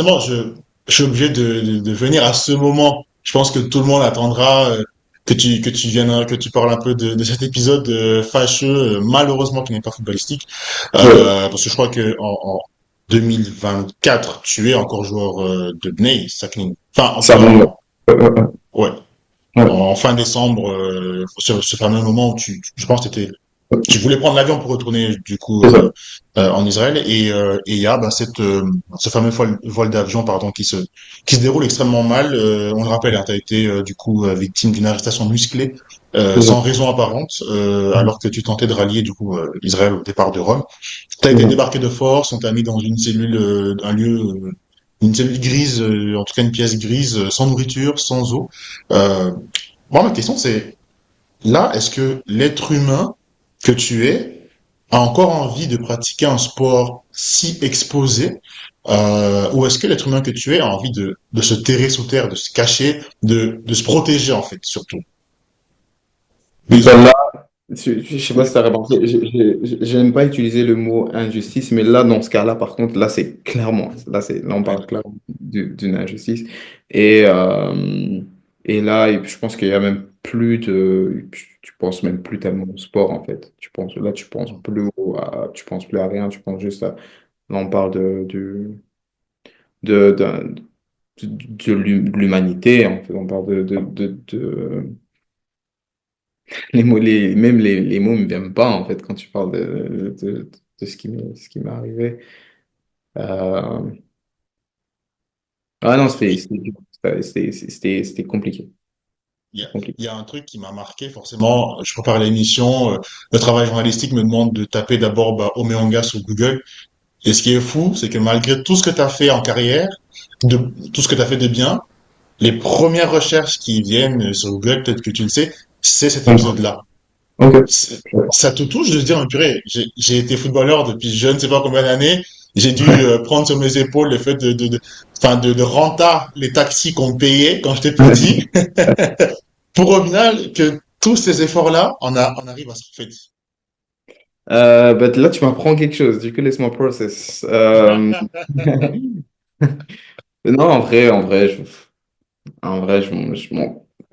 forcément, je suis obligé de venir à ce moment. Je pense que tout le monde attendra que tu viennes, que tu parles un peu de cet épisode fâcheux, malheureusement qui n'est pas footballistique, Ouais, parce que je crois que en 2024, tu es encore joueur de Bnei, Saknin. Enfin, en tout ça cas, va. ouais, Ouais. en fin décembre, ce fameux moment où je pense que tu voulais prendre l'avion pour retourner du coup C'est ça. en Israël et il y a ben, ce fameux vol d'avion pardon qui se déroule extrêmement mal. On le rappelle, hein, tu as été du coup victime d'une arrestation musclée C'est ça. sans raison apparente alors que tu tentais de rallier du coup Israël au départ de Rome. Tu as C'est été ça. débarqué de force, on t'a mis dans une cellule, un lieu, une cellule grise, en tout cas une pièce grise, sans nourriture, sans eau. Euh, Moi, ma question c'est là, est-ce que l'être humain que tu es a encore envie de pratiquer un sport si exposé, ou est-ce que l'être humain que tu es a envie de se terrer sous terre, de se cacher, de se protéger en fait, surtout des Ben là, autres? je sais pas si tu as remarqué, j'aime pas utiliser le mot injustice, mais là, dans ce cas-là, par contre, là, c'est clairement, là, on Ouais, parle clairement d'une injustice. Et, euh, et là, je pense qu'il y a même plus de, tu penses même plus tellement au sport, en fait. Là, tu penses plus à rien, tu penses juste à, là, on parle de, d'un- de l'humanité, en fait. On parle même les mots me viennent pas, en fait, quand tu parles de ce qui m'est arrivé. Euh, Ah non, c'était compliqué. il y a, Compliqué. il y a un truc qui m'a marqué forcément. Je prépare l'émission, le travail journalistique me demande de taper d'abord bah, Omeonga sur Google. Et ce qui est fou, c'est que malgré tout ce que tu as fait en carrière, de tout ce que tu as fait de bien, les premières recherches qui viennent sur Google, peut-être que tu le sais, c'est cet D'accord. épisode-là. Ok. Ça te touche de se dire, mais purée, j'ai été footballeur depuis je ne sais pas combien d'années, j'ai dû Ouais. prendre sur mes épaules le fait enfin, de renta les taxis qu'on me payait quand j'étais petit, pour au final que tous ces efforts-là, on arrive à se refaire. Bah, là, tu m'apprends quelque chose. Du coup, laisse-moi process. Non, en vrai,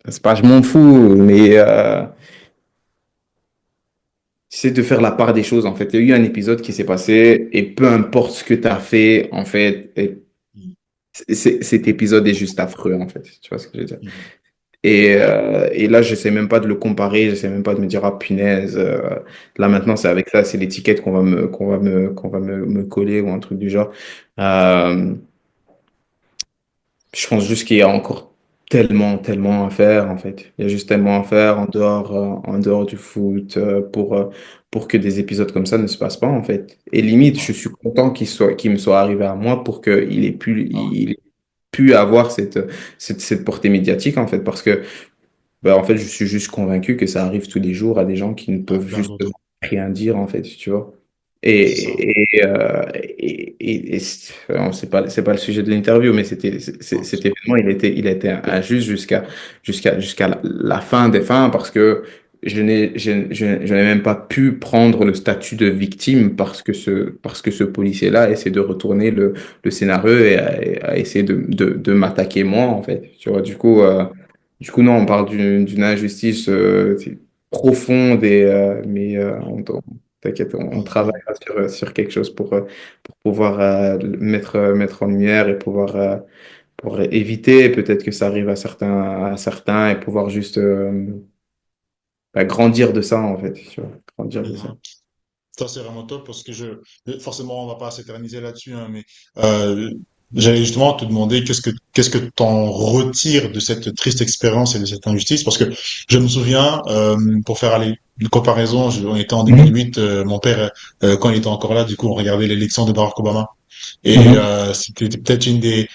c'est pas, je m'en fous, mais c'est de faire la part des choses, en fait. Il y a eu un épisode qui s'est passé, et peu importe ce que tu as fait, en fait, cet épisode est juste affreux, en fait. Tu vois ce que je veux dire? Et là, j'essaie même pas de le comparer, j'essaie même pas de me dire, ah punaise, là maintenant, c'est avec ça, c'est l'étiquette me coller ou un truc du genre. Euh, je pense juste qu'il y a encore tellement à faire, en fait. Il y a juste tellement à faire en dehors du foot, pour que des épisodes comme ça ne se passent pas, en fait. Et limite, je suis content qu'il me soit arrivé à moi pour il ait pu avoir cette portée médiatique, en fait, parce que bah, en fait, je suis juste convaincu que ça arrive tous les jours à des gens qui ne À peuvent plein juste d'autres. rien dire, en fait, tu vois. C'est ça. C'est pas le sujet de l'interview, mais Non, cet événement, il était injuste jusqu'à la fin des fins parce que je n'ai même pas pu prendre le statut de victime parce que ce policier-là essaie de retourner le scénario et a essayé de m'attaquer moi, en fait. Tu vois, du coup, non, on parle d'une injustice profonde mais t'inquiète, on ok. travaillera sur quelque chose pour pouvoir mettre en lumière et pour éviter peut-être que ça arrive à certains et pouvoir juste bah, grandir de ça, en fait, tu vois, grandir de ça. Mhm. Ça, c'est vraiment top parce que forcément, on va pas s'éterniser là-dessus, hein, mais j'allais justement te demander qu'est-ce que t'en retires de cette triste expérience et de cette injustice parce que je me souviens, pour faire aller une comparaison, on était en Mhm, 2008, mon père, quand il était encore là, du coup, on regardait l'élection de Barack Obama et mhm, c'était peut-être une des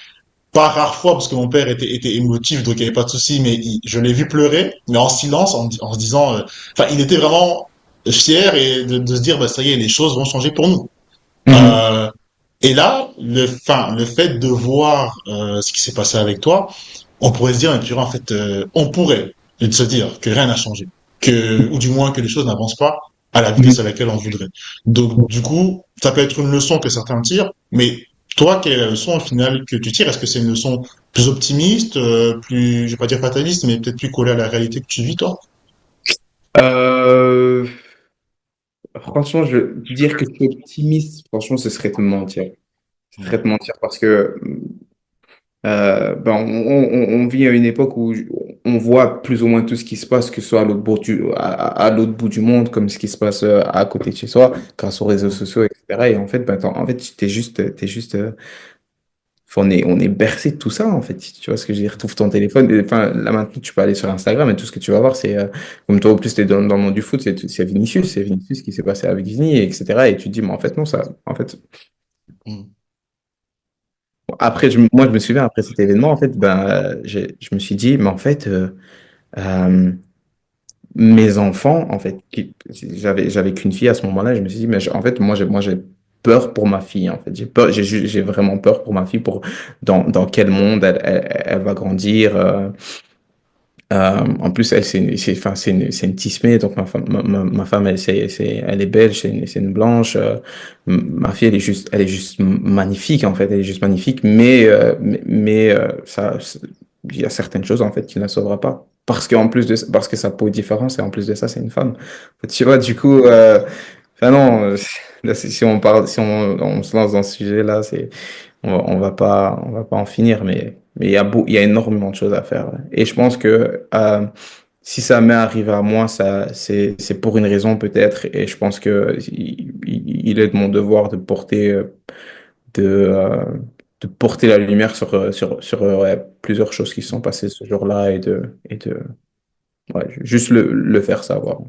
pas rares fois parce que mon père était émotif, donc il n'y avait pas de souci, mais je l'ai vu pleurer, mais en silence, en se disant, enfin, il était vraiment fier et de se dire, bah, ça y est, les choses vont changer pour nous. mhm, Euh, et là, le fait de voir ce qui s'est passé avec toi, on pourrait se dire, mais purée, en fait, on pourrait se dire que rien n'a changé, ou du moins que les choses n'avancent pas à la vitesse à laquelle on voudrait. Donc, du coup, ça peut être une leçon que certains tirent, mais Toi, quelle est la leçon au final que tu tires? Est-ce que c'est une leçon plus optimiste, plus, je vais pas dire fataliste, mais peut-être plus collée à la réalité que tu vis, toi? Euh, Franchement, dire que je suis optimiste, franchement, ce serait te mentir. Ce serait te mentir parce que ben, on vit à une époque où on voit plus ou moins tout ce qui se passe, que ce soit à l'autre bout du monde, comme ce qui se passe à côté de chez soi, grâce aux réseaux sociaux, etc. Et en fait, ben, en fait, on est bercé de tout ça, en fait. Tu vois ce que je veux dire? Trouve ton téléphone. Enfin, là, maintenant, tu peux aller sur Instagram et tout ce que tu vas voir, c'est, comme toi, au plus, tu es dans le monde du foot, c'est Vinicius qui s'est passé avec Vini, etc. Et tu te dis, mais en fait, non, ça, en fait, Mm. après, moi, je me souviens, après cet événement, en fait, ben, je me suis dit, mais en fait, euh, mes enfants, en fait, j'avais qu'une fille à ce moment-là, je me suis dit, mais en fait, moi, j'ai peur pour ma fille, en fait. J'ai vraiment peur pour ma fille, pour dans quel monde elle va grandir. En plus, elle, enfin, c'est une tismée, donc ma femme, elle est belge, c'est une blanche. Ma fille, elle est juste magnifique, en fait, elle est juste magnifique, il y a certaines choses, en fait, qui ne la sauvera pas. Parce que sa peau est différente, et en plus de ça, c'est une femme. Tu vois, du coup, enfin non, là, si on se lance dans ce sujet-là, on va pas en finir, mais il y a énormément de choses à faire. Ouais. Et je pense que si ça m'est arrivé à moi, c'est pour une raison peut-être. Et je pense que il est de mon devoir de, euh, de porter la lumière sur ouais, plusieurs choses qui se sont passées ce jour-là et de ouais, juste le faire savoir.